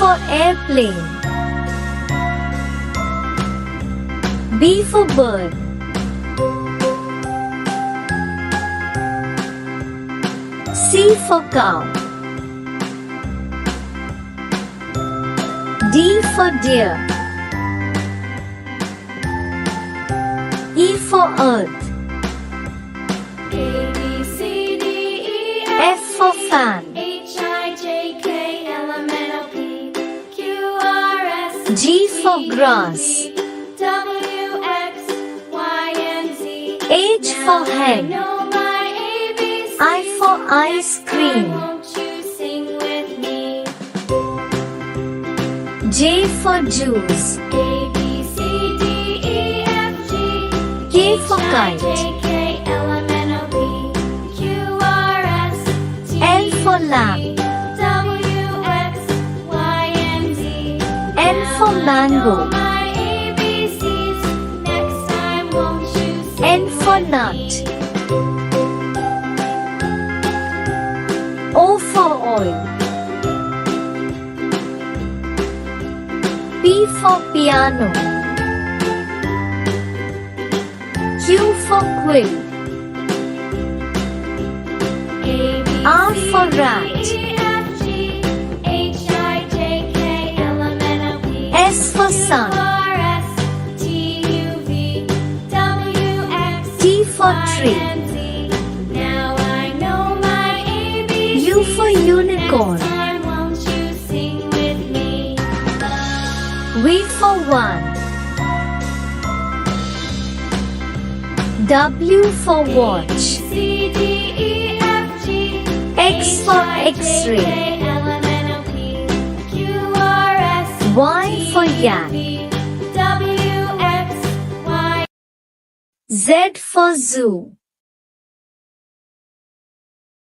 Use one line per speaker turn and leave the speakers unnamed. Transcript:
for airplane. B for bird. C for cow. D for deer. E for earth.
A, B, C, D, E,
F for fan.
H, I, J, K, L, M, N, O, P, Q, R, S,
G for grass.
W, X, Y, and Z.
H for
I
hen.
know my ABCs.
I for ice cream.
Won't you sing with me?
J for juice.
A, B, C, D, E, F, G.
K for
H, I,
kite.
J, K, L, M, N, O, P, Q, R, S, T,
L for
U,
lamb.
V, W, X, Y, and Z.
N for mango.
My ABCs. Next time, won't you sing
N for
with
nut.
me?
O for oil. P for piano. Q for quill.
A, B,
R
C,
for
D,
rat.
E, F, G, H, I, J, K, L, M, N, O, P,
S for
Q,
sun.
R, S, T, U, V, W, X,
T for
Y,
tree.
and Z. Now I know my ABCs.
U for unicorn.
Next time, won't you sing with me?
V for one. W for watch.
C, D, E, F, G,
X for X-ray.
K, L, M, N, O, P, Q, R, S,
Y for yak.
V, W, X, Y.
Z for zoo.